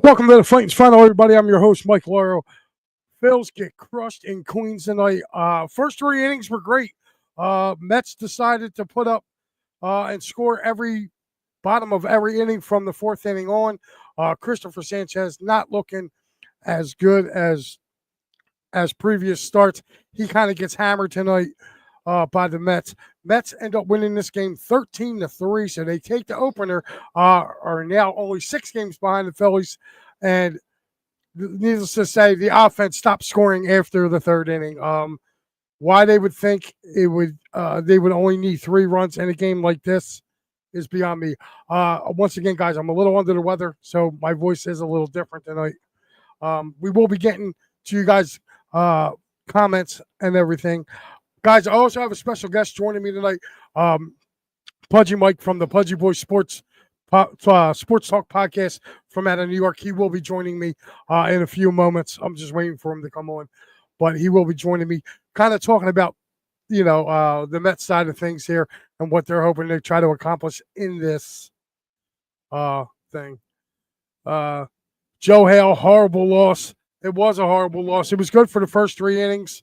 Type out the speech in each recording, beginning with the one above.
Welcome to the Fightins Final, everybody. I'm your host, Mike Lauro. Phils get crushed in Queens tonight. First 3 innings were great. Mets decided to put up and score every bottom of every inning from the 4th inning on. Christopher Sanchez not looking as good as previous starts. He kind of gets hammered tonight by the Mets. Mets end up winning this game 13-3, so they take the opener. Are now only 6 games behind the Phillies, and needless to say, the offense stopped scoring after the 3rd inning. Why they would think they would only need 3 runs in a game like this is beyond me. Once again, guys, I'm a little under the weather, so my voice is a little different tonight. We will be getting to you guys' comments and everything. Guys, I also have a special guest joining me tonight, Pudgy Mike from the Pudgy Boys Sports Talk podcast from out of New York. He will be joining me in a few moments. I'm just waiting for him to come on, but he will be joining me, kind of talking about, the Mets side of things here and what they're hoping to try to accomplish in this thing. Joe Hale, horrible loss. It was a horrible loss. It was good for the first 3 innings.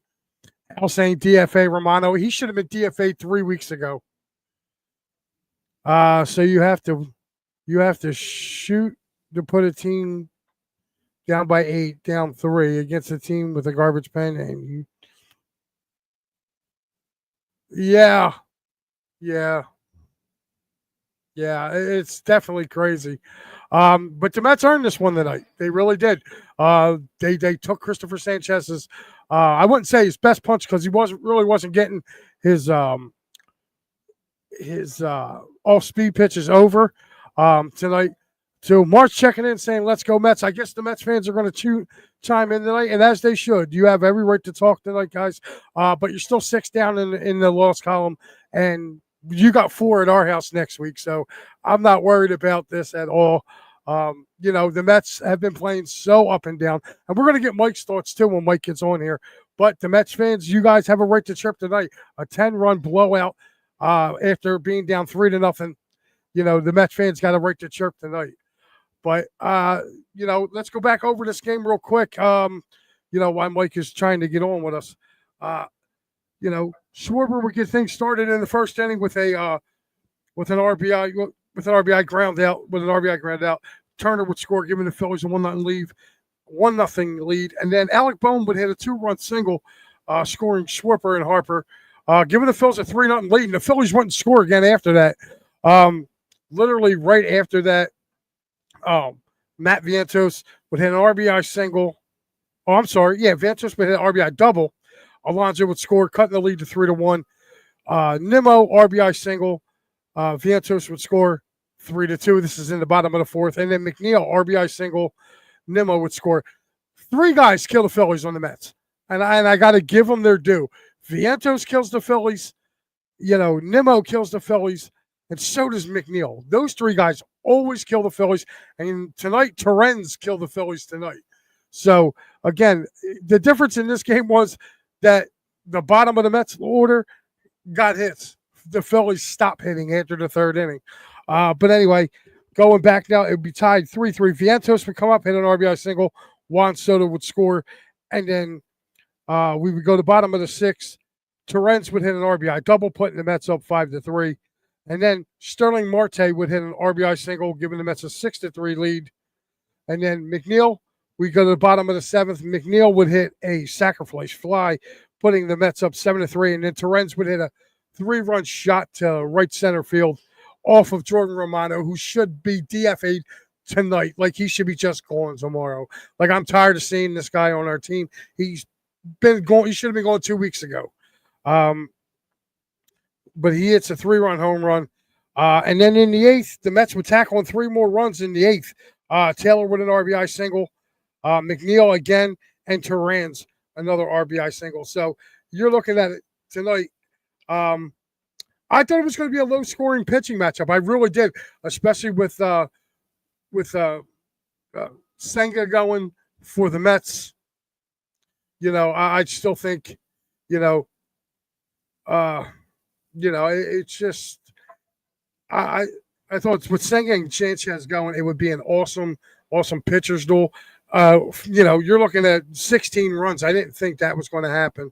Al saying DFA Romano. He should have been DFA 3 weeks ago. So you have to shoot to put a team down by 8, down 3 against a team with a garbage pen, and it's definitely crazy. But the Mets earned this one tonight. They really did. They took Christopher Sanchez's. I wouldn't say his best punch because he wasn't getting his off-speed pitches over tonight. So March checking in saying, "Let's go Mets." I guess the Mets fans are going to chime in tonight, and as they should. You have every right to talk tonight, guys. But you're still 6 down in the loss column, and you got 4 at our house next week. So I'm not worried about this at all. The Mets have been playing so up and down, and we're going to get Mike's thoughts too when Mike gets on here. But the Mets fans, you guys have a right to chirp tonight. A 10-run blowout after being down 3-0. The Mets fans got a right to chirp tonight. But let's go back over this game real quick. While Mike is trying to get on with us, Schwarber would get things started in the first inning with an RBI ground out. Turner would score, giving the Phillies a 1-0 lead. And then Alec Bohm would hit a 2-run single, scoring Schwarber and Harper, giving the Phillies a 3-0 lead. And the Phillies wouldn't score again after that. Literally right after that, Matt Vientos would hit an RBI single. Vientos would hit an RBI double. Alonso would score, cutting the lead to 3-1. Nimmo, RBI single. Vientos would score 3-2. This is in the bottom of the 4th. And then McNeil, RBI single. Nimmo would score. 3 guys kill the Phillies on the Mets. And I got to give them their due. Vientos kills the Phillies. Nimmo kills the Phillies. And so does McNeil. Those 3 guys always kill the Phillies. And tonight, Torrens killed the Phillies tonight. So, again, the difference in this game was that the bottom of the Mets order got hits. The Phillies stopped hitting after the 3rd inning. But anyway, going back now, it would be tied 3-3. Vientos would come up, hit an RBI single. Juan Soto would score. And then we would go to the bottom of the 6th. Torrens would hit an RBI double, putting the Mets up 5-3. And then Sterling Marte would hit an RBI single, giving the Mets a 6-3 lead. And then McNeil, we go to the bottom of the 7th. McNeil would hit a sacrifice fly, putting the Mets up 7-3. And then Torrens would hit a 3-run shot to right center field off of Jordan Romano, who should be DFA'd tonight. Like, he should be just gone tomorrow. Like, I'm tired of seeing this guy on our team. He's been going. He should have been going 2 weeks ago. But he hits a 3-run home run. And then in the eighth, the Mets would tackle on 3 more runs in the eighth. Taylor with an RBI single, McNeil again, and Turan's another RBI single. So you're looking at it tonight. I thought it was going to be a low-scoring pitching matchup. I really did, especially with Senga going for the Mets. I still think, it's just I thought with Senga and Sanchez going, it would be an awesome pitcher's duel. You're looking at 16 runs. I didn't think that was going to happen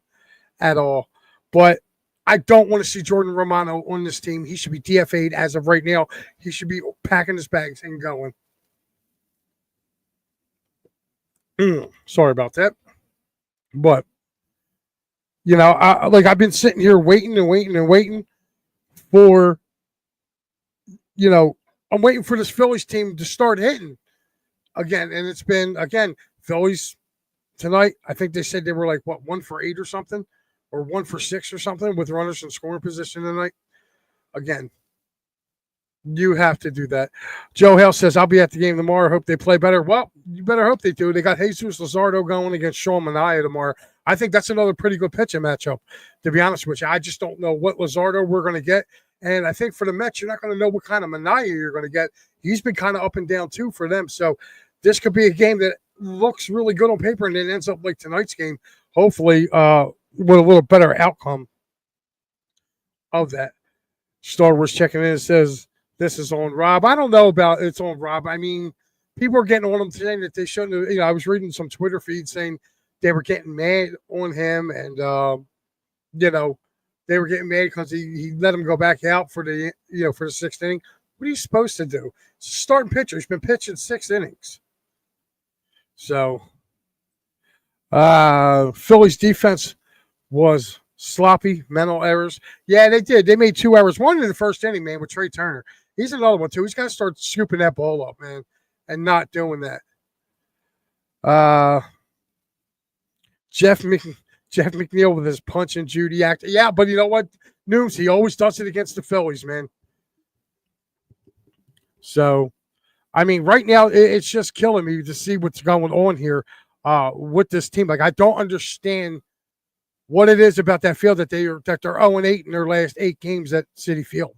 at all. But I don't want to see Jordan Romano on this team. He should be DFA'd as of right now. He should be packing his bags and going. Sorry about that. But, I've been sitting here waiting for, I'm waiting for this Phillies team to start hitting again. And it's been, again, Phillies tonight. I think they said they were like, 1 for 8 or something, or 1 for 6 or something with runners in scoring position tonight. Again, you have to do that. Joe Hale says, I'll be at the game tomorrow. Hope they play better. Well, you better hope they do. They got Jesus Luzardo going against Sean Manaea tomorrow. I think that's another pretty good pitching matchup, to be honest with you. I just don't know what Luzardo we're going to get. And I think for the Mets, you're not going to know what kind of Manaea you're going to get. He's been kind of up and down, too, for them. So this could be a game that looks really good on paper and then ends up like tonight's game, hopefully with a little better outcome of that. Star Wars checking in and says, this is on Rob. I don't know about it's on Rob. I mean, people are getting on him saying that they shouldn't have. I was reading some Twitter feeds saying they were getting mad on him and, they were getting mad because he let him go back out for the, for the 6th inning. What are you supposed to do? It's a starting pitcher. He's been pitching 6 innings. So, Phillies defense was sloppy, mental errors. Yeah, they did. They made 2 errors. One in the 1st inning, man, with Trey Turner. He's another one, too. He's got to start scooping that ball up, man, and not doing that. Jeff McNeil with his punch and Judy act. Yeah, but you know what, Nooms, he always does it against the Phillies, man. So, I mean, right now, it's just killing me to see what's going on here with this team. Like, I don't understand what it is about that field that they're 0-8 in their last 8 games at Citi Field.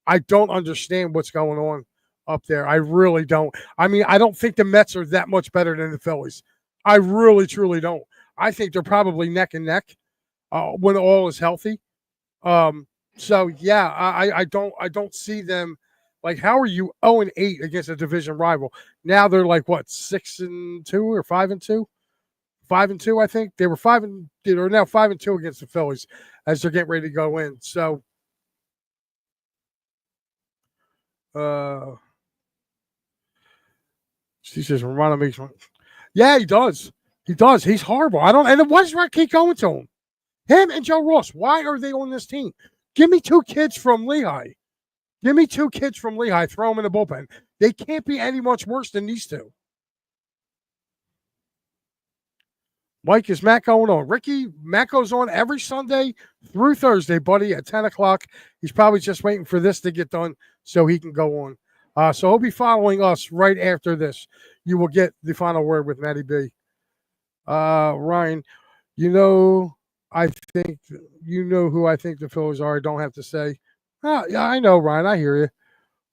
I don't understand what's going on up there. I really don't. I mean, I don't think the Mets are that much better than the Phillies. I really, truly don't. I think they're probably neck and neck when all is healthy. So yeah, I don't see them. Like, how are you 0-8 against a division rival? Now they're like what, 6-2 or 5-2? 5-2, I think they were 5-2. They're now 5-2 against the Phillies as they're getting ready to go in. So, she says Romano makes one. Yeah, he does. He does. He's horrible. I don't. And why does Red keep going to him? Him and Joe Ross. Why are they on this team? Give me 2 kids from Lehigh. Give me 2 kids from Lehigh. Throw them in the bullpen. They can't be any much worse than these 2. Mike, is Matt going on? Ricky, Matt goes on every Sunday through Thursday, buddy, at 10 o'clock. He's probably just waiting for this to get done so he can go on. So he'll be following us right after this. You will get the final word with Matty B. Ryan, I think who I think the Phillies are. I don't have to say. Yeah, I know, Ryan. I hear you.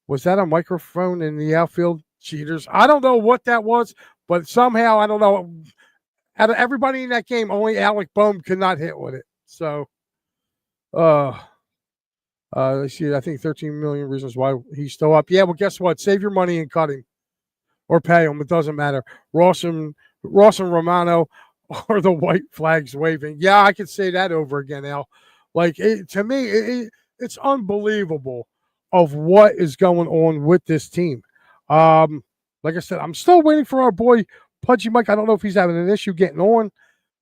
Was that a microphone in the outfield? Cheaters. I don't know what that was, but somehow, I don't know. Out of everybody in that game, only Alec Bohm could not hit with it. So, let's see. I think 13 million reasons why he's still up. Yeah, well, guess what? Save your money and cut him or pay him. It doesn't matter. Ross and Romano are the white flags waving. Yeah, I could say that over again, Al. Like, to me, it's unbelievable of what is going on with this team. Like I said, I'm still waiting for our boy Pudgy Mike. I don't know if he's having an issue getting on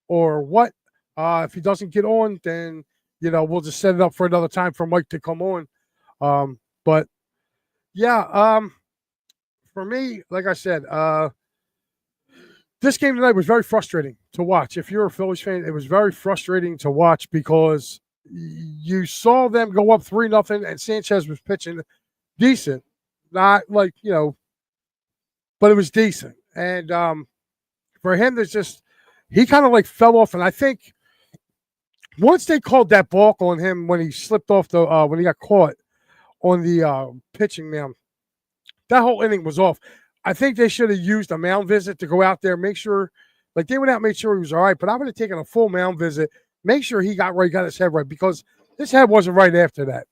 or what. If he doesn't get on, then, we'll just set it up for another time for Mike to come on. But, yeah, for me, like I said, this game tonight was very frustrating to watch. If you're a Phillies fan, it was very frustrating to watch because you saw them go up 3-0, and Sanchez was pitching decent, not like but it was decent. And for him, there's just he kind of like fell off, and I think once they called that balk on him when he slipped off the when he got caught on the pitching mound, that whole inning was off. I think they should have used a mound visit to go out there, make sure, like they went out and made sure he was all right. But I would have taken a full mound visit, make sure he got right, got his head right, because his head wasn't right after that.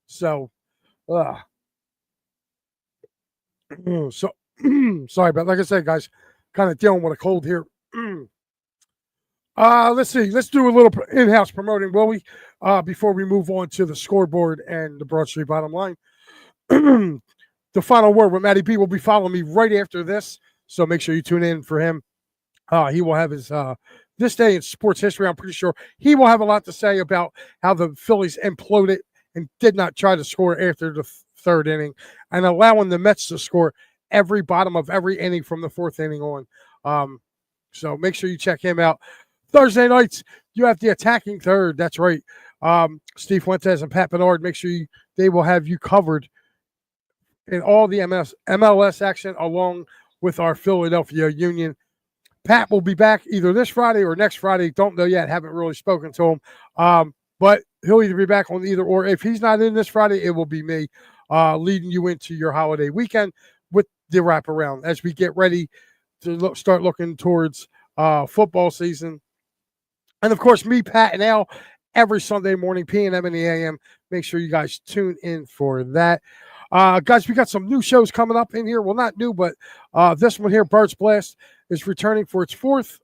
So, so sorry, but like I said, guys, kind of dealing with a cold here. Let's see. Let's do a little in-house promoting, will we? Before we move on to the scoreboard and the Broad Street Bottom Line. The final word with Matty B will be following me right after this, so make sure you tune in for him. He will have his this day in sports history. I'm pretty sure he will have a lot to say about how the Phillies imploded and did not try to score after the third inning, and allowing the Mets to score every bottom of every inning from the fourth inning on. So make sure you check him out. Thursday nights, you have the attacking third. That's right. Steve Fuentes and Pat Bernard, make sure they will have you covered in all the MLS action, along with our Philadelphia Union. Pat will be back either this Friday or next Friday. Don't know yet. Haven't really spoken to him. But he'll either be back on either or. If he's not in this Friday, it will be me leading you into your holiday weekend with the wraparound as we get ready to start looking towards football season. And, of course, me, Pat, and Al, every Sunday morning, PM and the AM. Make sure you guys tune in for that. Guys, we got some new shows coming up in here. Well, not new, but this one here, Bird's Blast, is returning for its fourth.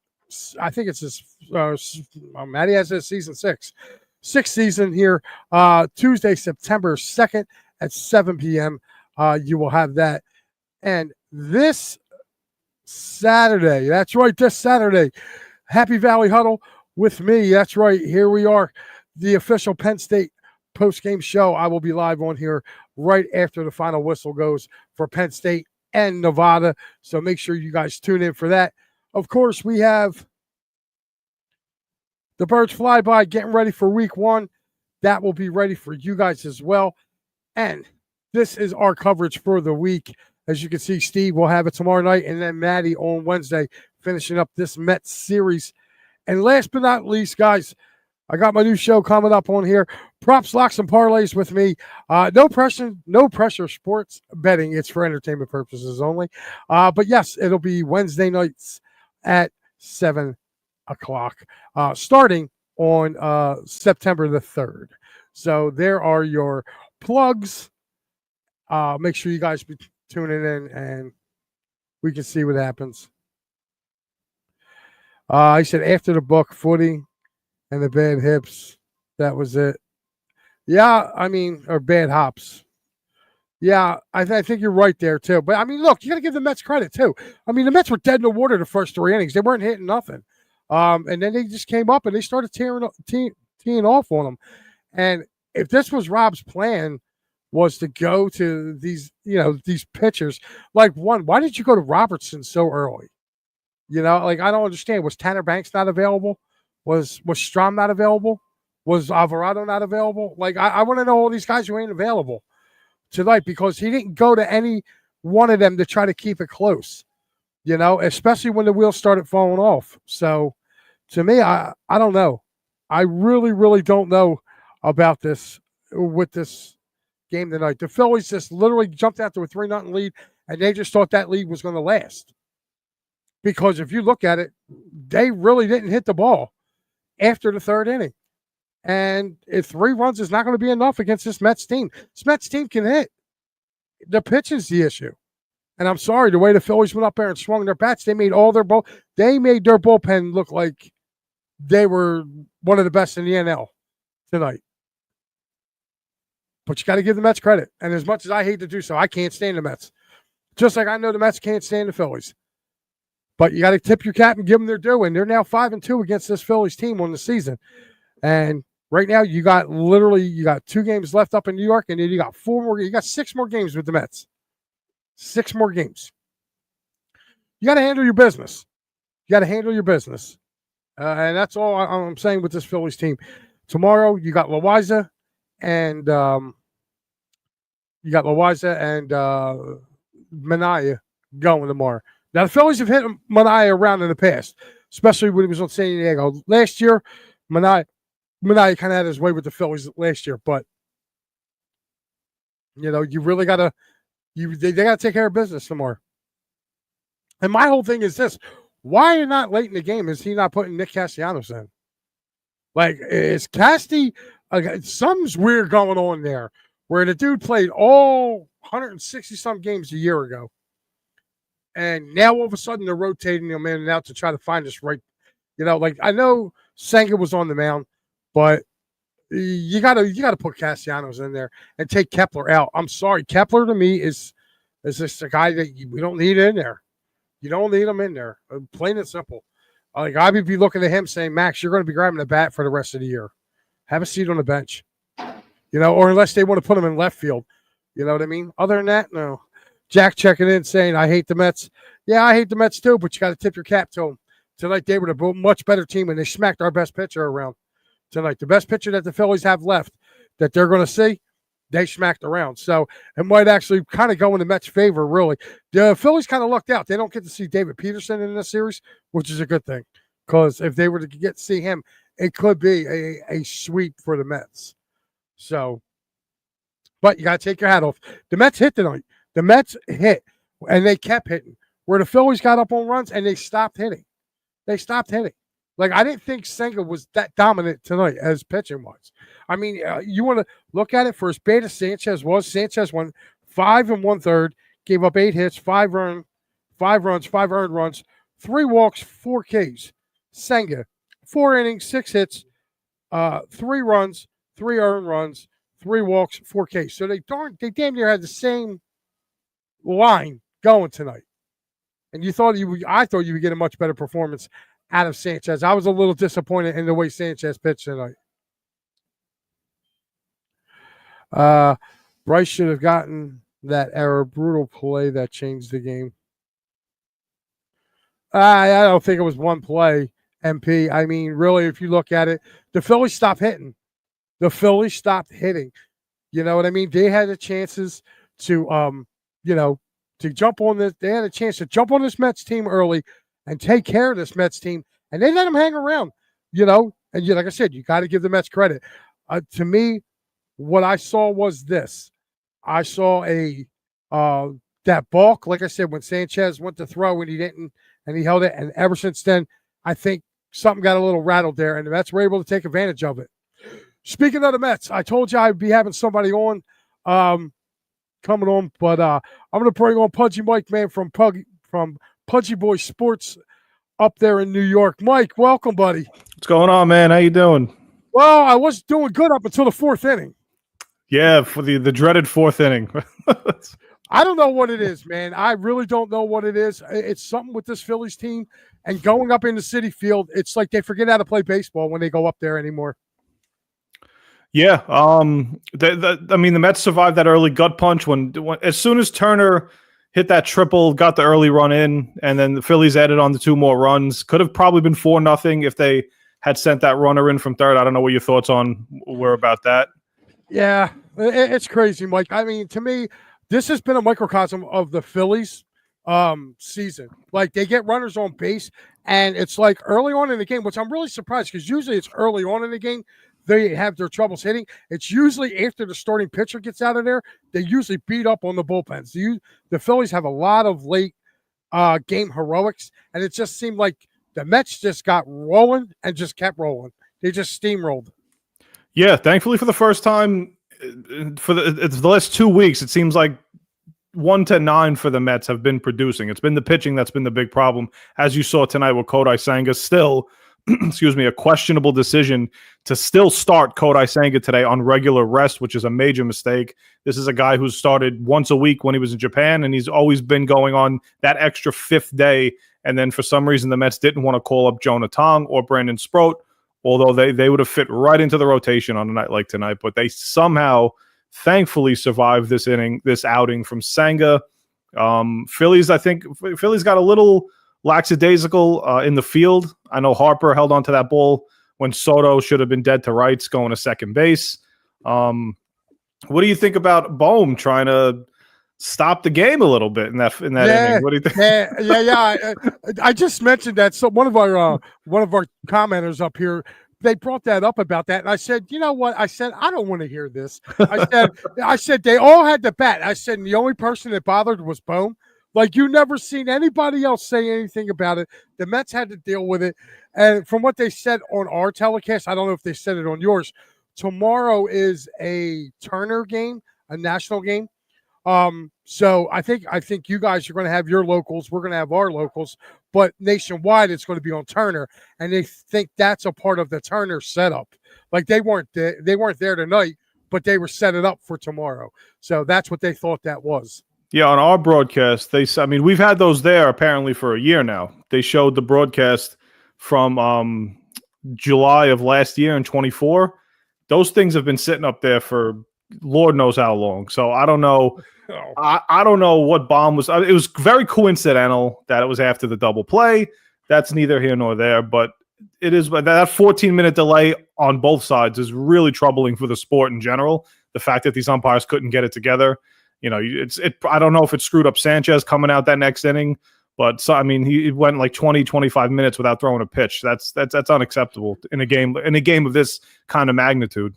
I think it's his, Matty has his season sixth season here. Tuesday, September 2nd at 7 p.m. You will have that. And this Saturday, that's right, this Saturday, Happy Valley Huddle with me. That's right, here we are, the official Penn State post-game show. I will be live on here right after the final whistle goes for Penn State and Nevada. So make sure you guys tune in for that. Of course, we have the Birds Flyby getting ready for week one. That will be ready for you guys as well. And this is our coverage for the week. As you can see, Steve will have it tomorrow night, and then Maddie on Wednesday, finishing up this Mets series. And last but not least, guys, I got my new show coming up on here. Props, locks, and parlays with me. No pressure sports betting. It's for entertainment purposes only. But yes, it'll be Wednesday nights at 7 o'clock, starting on September the 3rd. So there are your plugs. Make sure you guys be tuning in, and we can see what happens. I said after the book, footy and the bad hips, that was it. Yeah, I mean, or bad hops. Yeah, I think you're right there, too. But, I mean, look, you got to give the Mets credit, too. I mean, the Mets were dead in the water the first three innings. They weren't hitting nothing. And then they just came up and they started teeing off on them. And if this was Rob's plan, was to go to these pitchers, like why did you go to Robertson so early? I don't understand. Was Tanner Banks not available? Was Strom not available? Was Alvarado not available? I want to know all these guys who ain't available tonight, because he didn't go to any one of them to try to keep it close, especially when the wheels started falling off. So to me, I don't know. I really, really don't know about this with this game tonight. The Phillies just literally jumped out to a 3-0 lead, and they just thought that lead was going to last. Because if you look at it, they really didn't hit the ball after the third inning. And if 3 runs is not going to be enough against this Mets team. This Mets team can hit. The pitch is the issue. And I'm sorry, the way the Phillies went up there and swung their bats, they made their bullpen look like they were one of the best in the NL tonight. But you got to give the Mets credit. And as much as I hate to do so, I can't stand the Mets. Just like I know the Mets can't stand the Phillies. But you got to tip your cap and give them their due. And they're now 5-2 against this Phillies team on the season. And right now, you got 2 games left up in New York, and then you got 6 more games with the Mets. 6 more games. You got to handle your business. You got to handle your business. And that's all I'm saying with this Phillies team. Tomorrow, you got Loaiza and Manaea going tomorrow. Now, the Phillies have hit Manaea around in the past, especially when he was on San Diego. Last year, Manaea kind of had his way with the Phillies last year, but you really got to they got to take care of business tomorrow. And my whole thing is this: why not late in the game is he not putting Nick Castellanos in? Like, is Casty something's weird going on there, where the dude played all 160 some games a year ago, and now all of a sudden they're rotating him in and out to try to find this right. Like, I know Senga was on the mound, but you gotta put Castellanos in there and take Kepler out. I'm sorry, Kepler to me is just a guy that we don't need in there. You don't need him in there, plain and simple. Like, I would be looking at him saying, Max, you're going to be grabbing the bat for the rest of the year. Have a seat on the bench, or unless they want to put him in left field. You know what I mean? Other than that, no. Jack checking in saying, I hate the Mets. Yeah, I hate the Mets too, but you got to tip your cap to them. Tonight, they were a much better team, and they smacked our best pitcher around tonight. The best pitcher that the Phillies have left that they're going to see, they smacked around. So it might actually kind of go in the Mets' favor, really. The Phillies kind of lucked out. They don't get to see David Peterson in this series, which is a good thing, because if they were to get to see him, it could be a sweep for the Mets. So, but you got to take your hat off. The Mets hit tonight. The Mets hit, and they kept hitting. Where the Phillies got up on runs, and they stopped hitting. Like, I didn't think Senga was that dominant tonight as pitching was. I mean, you want to look at it for as bad as Sanchez was. Sanchez won 5 1/3, gave up 8 hits, 5 runs, 5 earned runs, 3 walks, 4 Ks. Senga, 4 innings, 6 hits, 3 runs, 3 earned runs, 3 walks, 4 Ks. So they damn near had the same line going tonight. And I thought you would get a much better performance out of Sanchez. I was a little disappointed in the way Sanchez pitched tonight. Bryce should have gotten that error. Brutal play that changed the game. I don't think it was one play, MP. I mean, really, if you look at it, the Phillies stopped hitting. You know what I mean? They had the chances to, to jump on this. They had a chance to jump on this Mets team early and take care of this Mets team, and they let them hang around, And like I said, you got to give the Mets credit. To me, what I saw was this. I saw that balk, like I said, when Sanchez went to throw and he didn't, and he held it, and ever since then, I think something got a little rattled there, and the Mets were able to take advantage of it. Speaking of the Mets, I told you I'd be having somebody on, coming on, but I'm going to bring on Pudgy Mike, man, from Pudgy Boy Sports up there in New York. Mike, welcome, buddy. What's going on, man? How you doing? Well, I was doing good up until the 4th inning. Yeah, for the dreaded 4th inning. I don't know what it is, man. I really don't know what it is. It's something with this Phillies team, and going up in the Citi Field, it's like they forget how to play baseball when they go up there anymore. Yeah, I mean, the Mets survived that early gut punch when as soon as Turner hit that triple, got the early run in, and then the Phillies added on the 2 more runs. Could have probably been 4-0 if they had sent that runner in from third. I don't know what your thoughts were about that. Yeah, it's crazy, Mike. I mean, to me, this has been a microcosm of the Phillies season. Like, they get runners on base, and it's like early on in the game, which I'm really surprised because usually it's early on in the game they have their troubles hitting. It's usually after the starting pitcher gets out of there, they usually beat up on the bullpens. The Phillies have a lot of late game heroics, and it just seemed like the Mets just got rolling and just kept rolling. They just steamrolled. Yeah, thankfully for the first time for the last 2 weeks, it seems like 1 to 9 for the Mets have been producing. It's been the pitching that's been the big problem, as you saw tonight with Kodai Senga. Still, a questionable decision to still start Kodai Senga today on regular rest, which is a major mistake. This is a guy who's started once a week when he was in Japan, and he's always been going on that extra 5th day. And then for some reason, the Mets didn't want to call up Jonah Tong or Brandon Sproat, although they would have fit right into the rotation on a night like tonight. But they somehow, thankfully, survived this outing from Senga. Phillies, I think Phillies got a little lackadaisical in the field. I know Harper held onto that ball when Soto should have been dead to rights going to second base. What do you think about Bohm trying to stop the game a little bit in that inning? What do you think? Yeah. I just mentioned that. So one of our commenters up here, they brought that up about that, and I said, you know what? I said I don't want to hear this. I said they all had the bat. I said and the only person that bothered was Bohm. Like you never seen anybody else say anything about it. The Mets had to deal with it, and from what they said on our telecast, I don't know if they said it on yours. Tomorrow is a Turner game, a national game. So I think you guys are going to have your locals. We're going to have our locals, but nationwide it's going to be on Turner, and they think that's a part of the Turner setup. Like they weren't there tonight, but they were setting up for tomorrow. So that's what they thought that was. Yeah, on our broadcast, we've had those there apparently for a year now. They showed the broadcast from July of last year in 24. Those things have been sitting up there for Lord knows how long. So I don't know. I don't know what Bohm was. It was very coincidental that it was after the double play. That's neither here nor there. But it is that 14-minute delay on both sides is really troubling for the sport in general. The fact that these umpires couldn't get it together. You know, I don't know if it screwed up Sanchez coming out that next inning. But so, I mean, he went like 20, 25 minutes without throwing a pitch. That's unacceptable in a game of this kind of magnitude.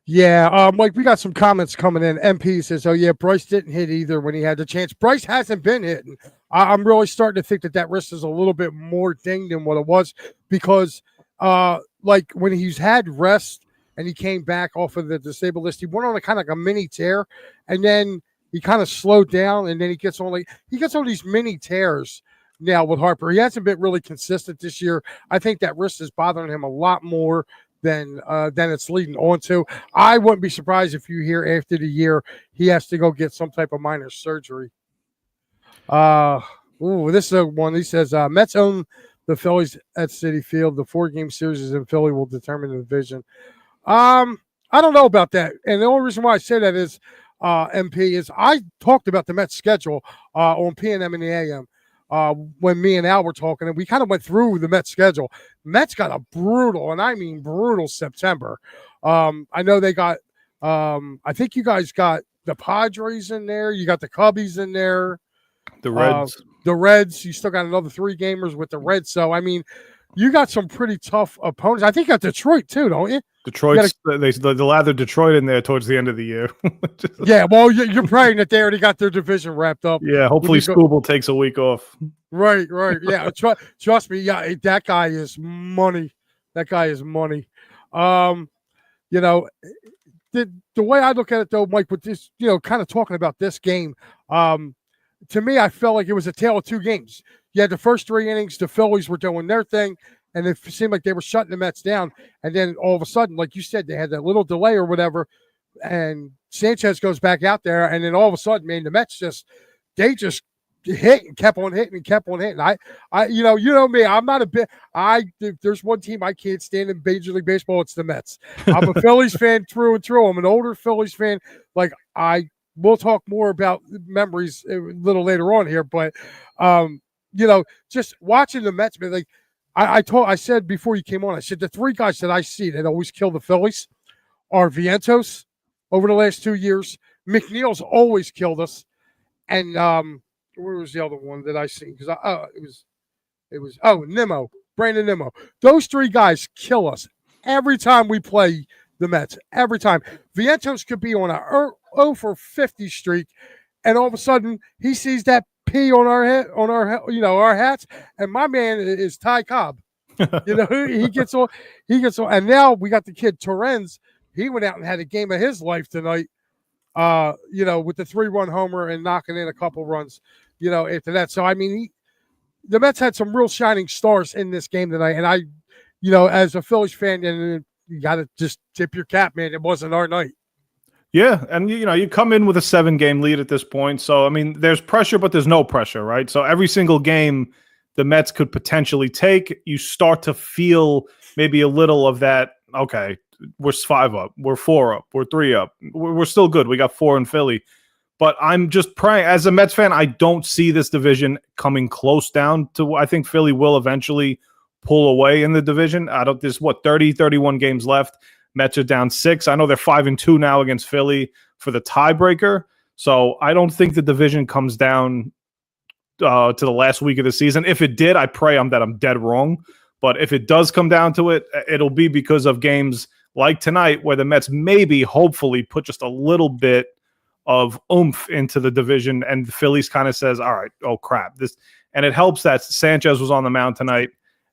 Yeah, Mike, we got some comments coming in. MP says, "Oh yeah, Bryce didn't hit either when he had the chance. Bryce hasn't been hitting. I'm really starting to think that wrist is a little bit more dinged than what it was because, like when he's had rest and he came back off of the disabled list, he went on a kind of like a mini tear, and then he kind of slowed down, and then he gets on these mini tears now with Harper. He hasn't been really consistent this year. I think that wrist is bothering him a lot more than it's leading on to. I wouldn't be surprised if you hear after the year he has to go get some type of minor surgery. This is a one. He says Mets own the Phillies at Citi Field. The 4-game series in Philly will determine the division. I don't know about that, and the only reason why I say that is MP is I talked about the Mets schedule on PNM in the AM. When me and Al were talking, and we kind of went through the Mets schedule. Mets got a brutal, and I mean brutal September. I know they got, I think you guys got the Padres in there. You got the Cubbies in there. The Reds. You still got another 3 gamers with the Reds. So, I mean, you got some pretty tough opponents. I think you got Detroit too, don't you? They lather Detroit in there towards the end of the year. Yeah, well, you're praying that they already got their division wrapped up. Yeah, hopefully Scooble takes a week off. Right. Yeah, trust me. Yeah, that guy is money. You know, the way I look at it though, Mike, with this, you know, kind of talking about this game, to me, I felt like it was a tale of 2 games. You had the first 3 innings, the Phillies were doing their thing, and it seemed like they were shutting the Mets down. And then all of a sudden, like you said, they had that little delay or whatever, and Sanchez goes back out there, and then all of a sudden, man, the Mets just hit and kept on hitting. I you know me, I'm not a bit. If there's one team I can't stand in Major League Baseball, it's the Mets. I'm a Phillies fan through and through. I'm an older Phillies fan. Like we'll talk more about memories a little later on here, but you know, just watching the Mets, man, like I said before you came on, I said the 3 guys that I see that always kill the Phillies are Vientos over the last 2 years. McNeil's always killed us, and where was the other one that I seen? Because it was Nimmo, Brandon Nimmo. Those 3 guys kill us every time we play the Mets. Every time. Vientos could be on a 0 for 50 streak, and all of a sudden he sees that P on our head, our hats, and my man is Ty Cobb. You know, he gets on, and now we got the kid Torrens. He went out and had a game of his life tonight. You know, with the 3-run homer and knocking in a couple runs, you know, after that. So, I mean, the Mets had some real shining stars in this game tonight. And I, you know, as a Phillies fan, and you got to just tip your cap, man. It wasn't our night. Yeah. And, you know, you come in with a 7-game lead at this point. So, I mean, there's pressure, but there's no pressure, right? So every single game the Mets could potentially take, you start to feel maybe a little of that, okay, we're 5 up, we're 4 up, we're 3 up. We're still good. We got 4 in Philly. But I'm just praying. As a Mets fan, I don't see this division coming close down to. I think Philly will eventually pull away in the division. There's 31 games left. Mets are down 6. I know they're 5-2 now against Philly for the tiebreaker. So I don't think the division comes down to the last week of the season. If it did, I pray that I'm dead wrong. But if it does come down to it, it'll be because of games like tonight where the Mets maybe, hopefully, put just a little bit of oomph into the division, and the Phillies kind of says, all right, oh crap. And it helps that Sanchez was on the mound tonight,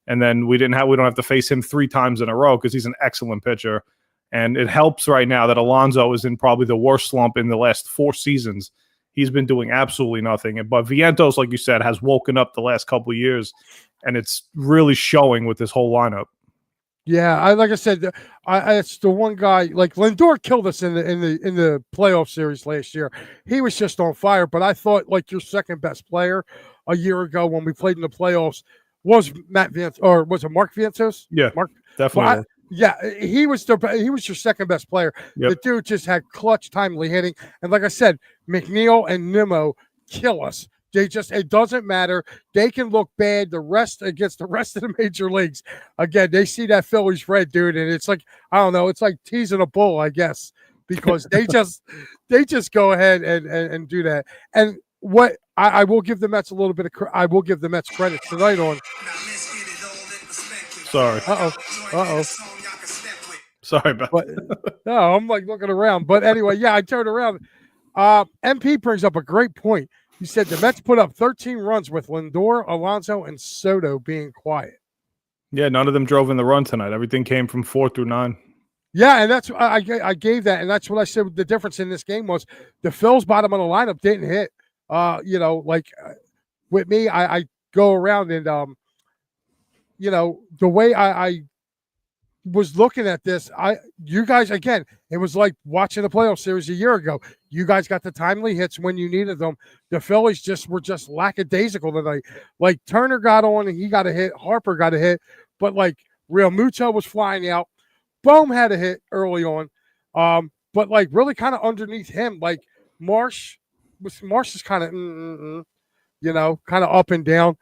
and then we don't have to face him 3 times in a row because he's an excellent pitcher. And it helps right now that Alonso is in probably the worst slump in the last 4 seasons. He's been doing absolutely nothing. But Vientos, like you said, has woken up the last couple of years, and it's really showing with this whole lineup. Yeah, like I said, it's the one guy. Like Lindor killed us in the playoff series last year. He was just on fire. But I thought like your second best player a year ago when we played in the playoffs was Matt Vientos, or was it Mark Vientos? Yeah, Mark, definitely. Yeah, he was your second best player. Yep. The dude just had clutch, timely hitting, and like I said, McNeil and Nimmo kill us. It doesn't matter. They can look bad against the rest of the major leagues. Again, they see that Phillies red, dude, and it's like, I don't know, it's like teasing a bull, I guess, because they just go ahead and do that. And what I will give the Mets I will give the Mets credit tonight on. Sorry. Uh-oh. Sorry about that. No, I'm like looking around. But anyway, yeah, I turned around. MP brings up a great point. He said the Mets put up 13 runs with Lindor, Alonso, and Soto being quiet. Yeah, none of them drove in the run tonight. Everything came from 4 through 9. Yeah, and that's I gave that, and that's what I said. The difference in this game was the Phils' bottom of the lineup didn't hit. With me, I go around and the way I was looking at this, you guys, again, it was like watching the playoff series a year ago. You guys got the timely hits when you needed them. The Phillies were just lackadaisical tonight. Like Turner got on and he got a hit. Harper got a hit, but like Real Muto was flying out. Bohm had a hit early on, but like really kind of underneath him, like Marsh is kind of kind of up and down.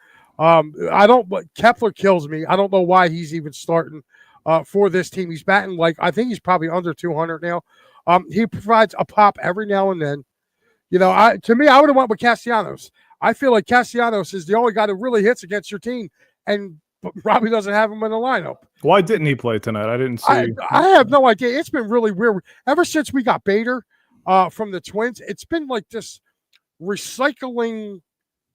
Kepler kills me. I don't know why he's even starting for this team. He's batting I think he's probably under 200 now. He provides a pop every now and then. To me, I would have went with Castellanos. I feel like Castellanos is the only guy that really hits against your team, and Robbie doesn't have him in the lineup. Why didn't he play tonight? I didn't see. I have no idea. It's been really weird. Ever since we got Bader from the Twins, it's been like this recycling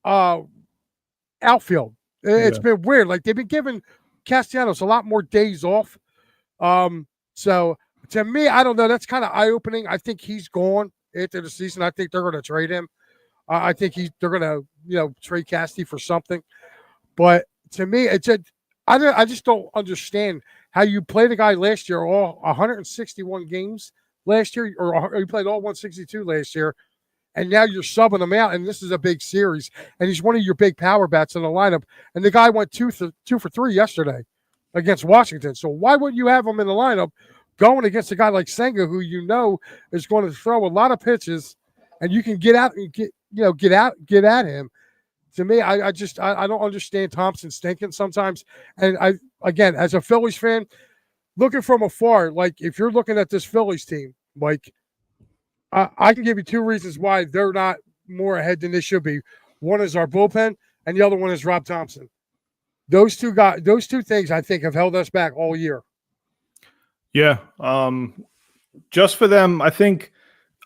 outfield. It's been weird. Like they've been giving Castellanos a lot more days off. So to me, I don't know. That's kind of eye-opening. I think he's gone after the season. I think they're going to trade him. I think they're going to trade Casty for something. But to me, I just don't understand how you played a guy last year all 161 games last year, or you played all 162 last year, and now you're subbing him out, and this is a big series, and he's one of your big power bats in the lineup, and the guy went 2 for 3 yesterday against Washington. So why wouldn't you have him in the lineup going against a guy like Senga, who is going to throw a lot of pitches, and you can get out and get at him? To me, I don't understand Thompson stinking sometimes. And again, as a Phillies fan, looking from afar, like if you're looking at this Phillies team, like I can give you 2 reasons why they're not more ahead than they should be. One is our bullpen, and the other one is Rob Thompson. Those two things I think have held us back all year. Yeah, just for them, I think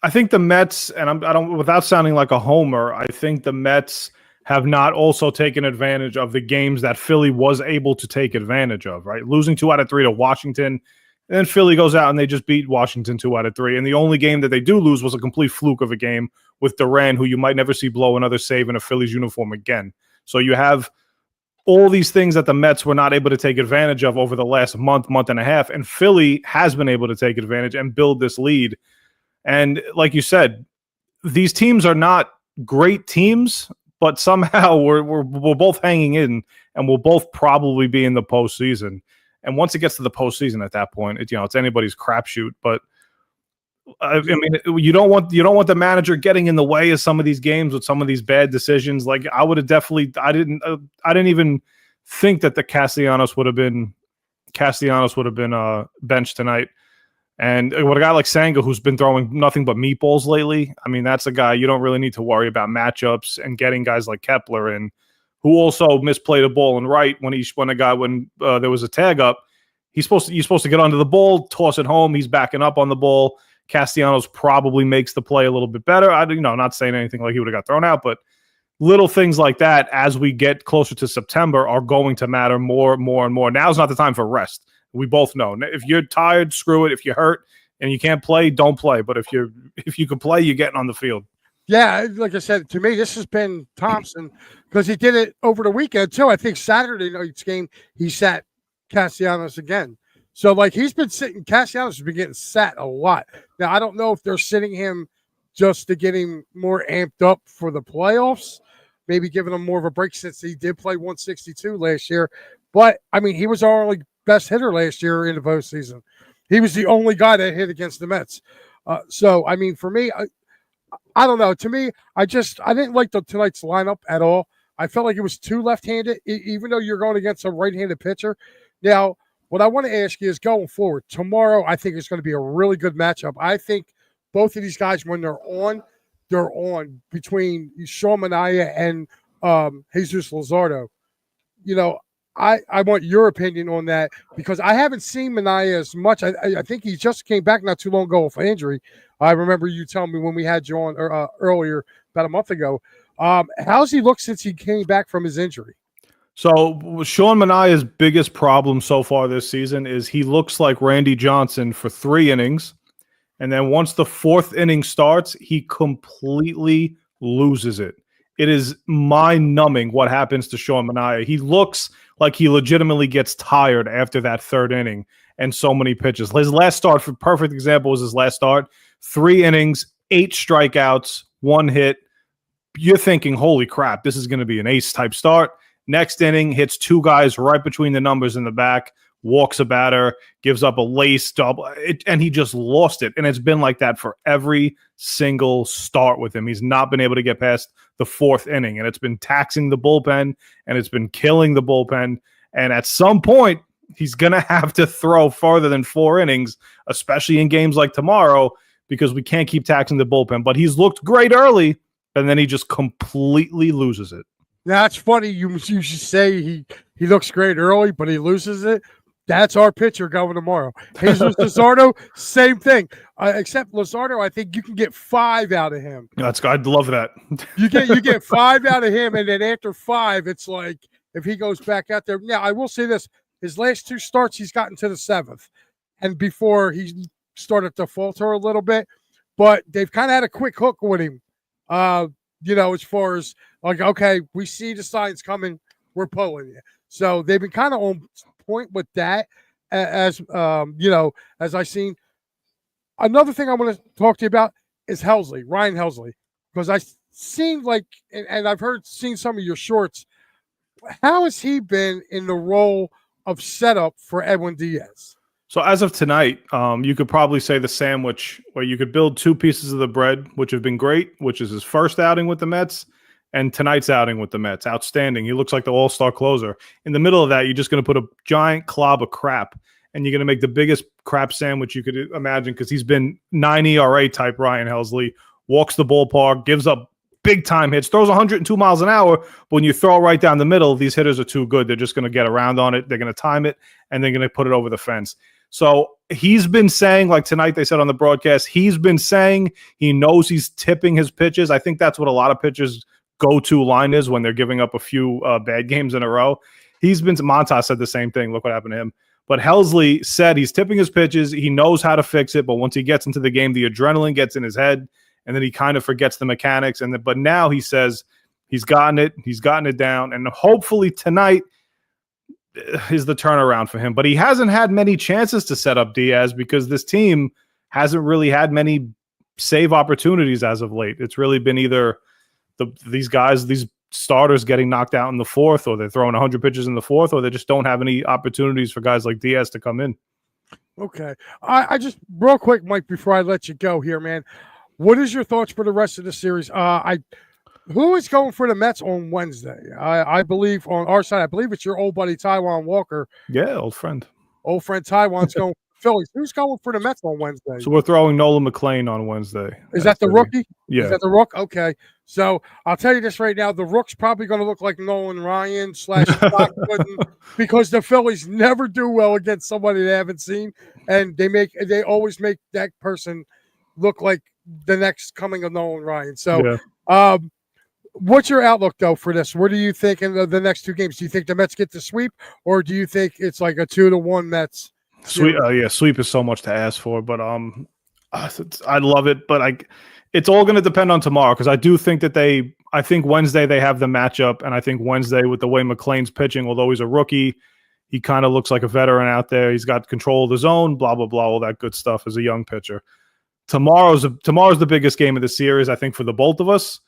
the Mets, and I don't, without sounding like a homer, I think the Mets have not also taken advantage of the games that Philly was able to take advantage of, right? Losing 2 out of 3 to Washington, and then Philly goes out and they just beat Washington 2 out of 3. And the only game that they do lose was a complete fluke of a game with Duran, who you might never see blow another save in a Phillies uniform again. So you have all these things that the Mets were not able to take advantage of over the last month and a half, and Philly has been able to take advantage and build this lead. And like you said, these teams are not great teams, but somehow we're both hanging in, and we'll both probably be in the postseason. And once it gets to the postseason, at that point, it's anybody's crapshoot. But I mean, you don't want the manager getting in the way of some of these games with some of these bad decisions. Like I would have definitely, I didn't even think that the Castellanos would have been benched tonight. And with a guy like Senga, who's been throwing nothing but meatballs lately, I mean, that's a guy you don't really need to worry about matchups and getting guys like Kepler in, who also misplayed a ball and right when there was a tag up. You're supposed to get onto the ball, toss it home. He's backing up on the ball. Castellanos probably makes the play a little bit better. Not saying anything like he would have got thrown out, but little things like that as we get closer to September are going to matter more and more. Now's not the time for rest. We both know. If you're tired, screw it. If you're hurt and you can't play, don't play. But if you can play, you're getting on the field. Yeah, like I said, to me, this has been Thompson because he did it over the weekend too. I think Saturday night's game, he sat Castellanos again. So, like, he's been sitting, Castellanos has been getting sat a lot. Now, I don't know if they're sitting him just to get him more amped up for the playoffs, maybe giving him more of a break since he did play 162 last year. But, I mean, he was our only best hitter last year in the postseason. He was the only guy that hit against the Mets. So, I mean, for me, I don't know. To me, I didn't like tonight's lineup at all. I felt like it was too left-handed, even though you're going against a right-handed pitcher. Now, what I want to ask you is going forward, tomorrow I think it's going to be a really good matchup. I think both of these guys, when they're on between Sean Manaea and Jesus Luzardo. I want your opinion on that because I haven't seen Manaea as much. I think he just came back not too long ago with injury. I remember you telling me when we had you on earlier about a month ago. How's he look since he came back from his injury? So Sean Manaea's biggest problem so far this season is he looks like Randy Johnson for 3 innings. And then once the 4th inning starts, he completely loses it. It is mind-numbing what happens to Sean Manaea. He looks like he legitimately gets tired after that 3rd inning and so many pitches. His last start, for perfect example, was his last start. 3 innings, 8 strikeouts, 1 hit. You're thinking, holy crap, this is going to be an ace-type start. Next inning, hits 2 guys right between the numbers in the back, walks a batter, gives up a lace double, and he just lost it. And it's been like that for every single start with him. He's not been able to get past the 4th inning, and it's been taxing the bullpen, and it's been killing the bullpen. And at some point, he's going to have to throw farther than 4 innings, especially in games like tomorrow, because we can't keep taxing the bullpen. But he's looked great early, and then he just completely loses it. Now, that's funny. You should say he looks great early, but he loses it. That's our pitcher going tomorrow. Jesus Luzardo, same thing. Except Luzardo, I think you can get 5 out of him. I'd love that. You get 5 out of him, and then after 5, it's like if he goes back out there. Now, I will say this. His last 2 starts, he's gotten to the 7th. And before he started to falter a little bit. But they've kind of had a quick hook with him. As far as like, okay, we see the signs coming, we're pulling you. So they've been kind of on point with that, as I've seen. Another thing I want to talk to you about is Ryan Helsley, because I seen and I've seen some of your shorts. How has he been in the role of setup for Edwin Diaz? So as of tonight, you could probably say the sandwich where you could build 2 pieces of the bread, which have been great, which is his first outing with the Mets and tonight's outing with the Mets. Outstanding. He looks like the all-star closer. In the middle of that, you're just going to put a giant clob of crap, and you're going to make the biggest crap sandwich you could imagine because he's been 9 ERA type Ryan Helsley, walks the ballpark, gives up big-time hits, throws 102 miles an hour. But when you throw right down the middle, these hitters are too good. They're just going to get around on it. They're going to time it, and they're going to put it over the fence. So he's been saying, like tonight they said on the broadcast, he's been saying he knows he's tipping his pitches. I think that's what a lot of pitchers' go-to line is when they're giving up a few bad games in a row. Montas said the same thing. Look what happened to him. But Helsley said he's tipping his pitches. He knows how to fix it. But once he gets into the game, the adrenaline gets in his head, and then he kind of forgets the mechanics. But now he says he's gotten it. He's gotten it down. And hopefully tonight is the turnaround for him. But he hasn't had many chances to set up Diaz because this team hasn't really had many save opportunities as of late. It's really been either these starters getting knocked out in the 4th, or they're throwing 100 pitches in the 4th, or they just don't have any opportunities for guys like Diaz to come in. Okay. I just real quick, Mike, before I let you go here, man. What is your thoughts for the rest of the series? Who is going for the Mets on Wednesday? I believe on our side, I believe it's your old buddy Taiwan Walker. Yeah, old friend. Old friend Taiwan's going for the Phillies. Who's going for the Mets on Wednesday? So we're throwing Nolan McLean on Wednesday. Is that the rookie? Yeah. Is that the Rook? Okay. So I'll tell you this right now. The Rook's probably going to look like Nolan Ryan / Scott Gooden because the Phillies never do well against somebody they haven't seen. And they always make that person look like the next coming of Nolan Ryan. So what's your outlook, though, for this? What do you think in the next two games? Do you think the Mets get the sweep, or do you think it's like a 2-1 Mets? Sweep, sweep is so much to ask for, but I love it, but it's all going to depend on tomorrow because I do think that I think Wednesday they have the matchup, and I think Wednesday with the way McLean's pitching, although he's a rookie, he kind of looks like a veteran out there. He's got control of the zone, blah blah blah, all that good stuff as a young pitcher. Tomorrow's the biggest game of the series, I think, for the both of us.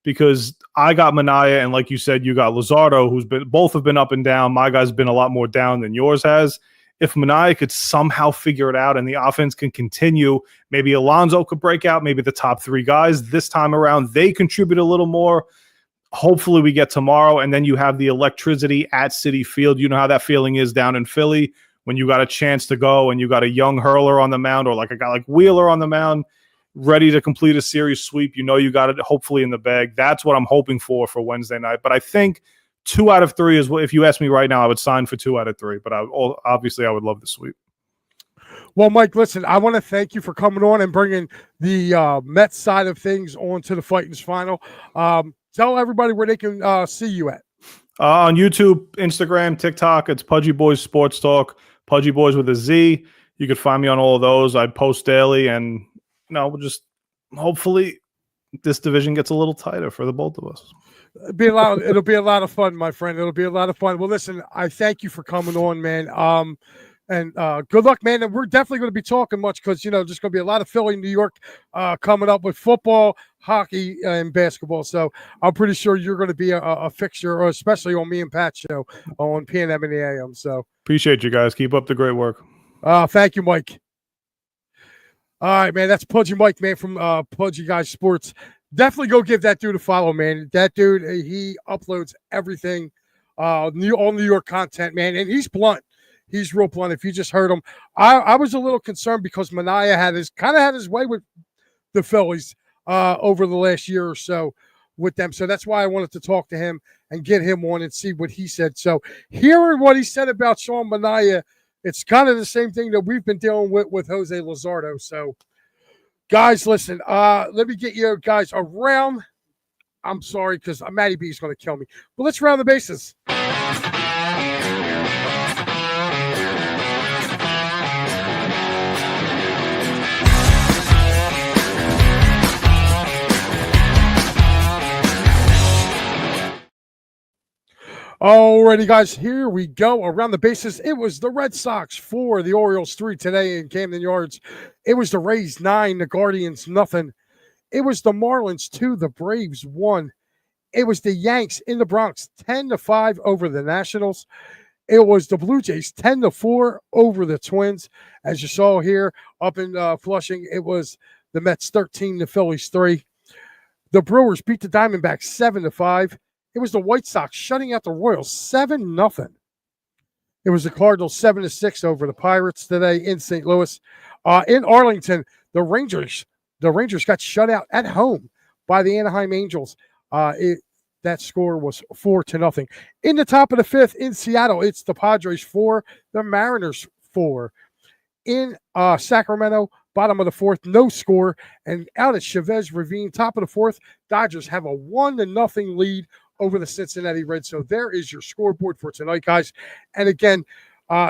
Because I got Manaea, and like you said, you got Luzardo, both have been up and down. My guy's been a lot more down than yours has. If Manaea could somehow figure it out and the offense can continue, maybe Alonso could break out, maybe the top three guys this time around, they contribute a little more. Hopefully we get tomorrow, and then you have the electricity at Citi Field. You know how that feeling is down in Philly when you got a chance to go and you got a young hurler on the mound or like a guy like Wheeler on the mound, ready to complete a series sweep. You know you got it hopefully in the bag. That's what I'm hoping for Wednesday night. But I think 2 out of 3 is what, if you ask me right now, I would sign for 2 out of 3. But obviously I would love the sweep. Well, Mike, listen, I want to thank you for coming on and bringing the Mets side of things on to the Fightins final. Tell everybody where they can see you at. On YouTube, Instagram, TikTok, it's Pudgy Boys Sports Talk, Pudgy Boys with a Z. You can find me on all of those. I post daily, and we'll just hopefully this division gets a little tighter for the both of us. It'll be a lot of fun, my friend. It'll be a lot of fun. Well, listen, I thank you for coming on, man. And good luck, man. And we're definitely going to be talking much because, there's going to be a lot of Philly, New York coming up with football, hockey, and basketball. So I'm pretty sure you're going to be a fixture, or especially on me and Pat's show on PNM and the AM. So appreciate you guys. Keep up the great work. Thank you, Mike. All right, man. That's Pudgy Mike, man, from Pudgy Guys Sports. Definitely go give that dude a follow, man. That dude, he uploads everything, all New York content, man. And he's blunt. He's real blunt. If you just heard him, I was a little concerned because Manaea had his way with the Phillies over the last year or so with them. So that's why I wanted to talk to him and get him on and see what he said. So hearing what he said about Sean Manaea, it's kind of the same thing that we've been dealing with Jose Luzardo. So, guys, listen, let me get you guys around. I'm sorry because Matty B is going to kill me. But let's round the bases. Alrighty, guys, here we go. Around the bases, it was the Red Sox 4, the Orioles 3 today in Camden Yards. It was the Rays 9, the Guardians nothing. It was the Marlins 2, the Braves 1. It was the Yanks in the Bronx 10-5 over the Nationals. It was the Blue Jays 10-4 over the Twins. As you saw here up in Flushing, it was the Mets 13, the Phillies 3. The Brewers beat the Diamondbacks 7-5. It was the White Sox shutting out the Royals 7-0. It was the Cardinals 7-6 over the Pirates today in St. Louis. In Arlington, the Rangers got shut out at home by the Anaheim Angels. That score was 4-0. In the top of the 5th in Seattle, it's the Padres 4, the Mariners 4. In Sacramento, bottom of the 4th, no score. And out at Chavez Ravine, top of the 4th, Dodgers have a 1-0 lead over the Cincinnati Reds. So there is your scoreboard for tonight, guys. And again,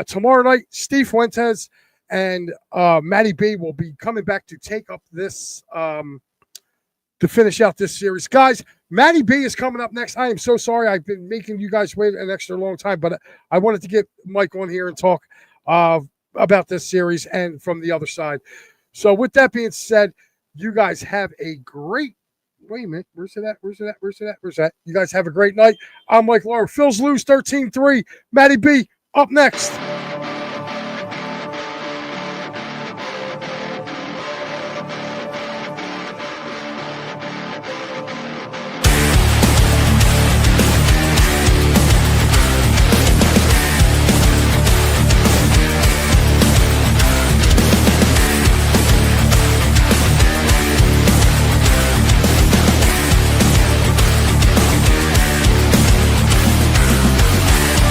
tomorrow night, Steve Fuentes and Matty B will be coming back to take up this to finish out this series. Guys, Matty B is coming up next. I am so sorry. I've been making you guys wait an extra long time, but I wanted to get Mike on here and talk about this series and from the other side. So with that being said, you guys have a great wait a minute. Where's it at? You guys have a great night. I'm Mike Laura. Phil's lose 13-3. Matty B up next.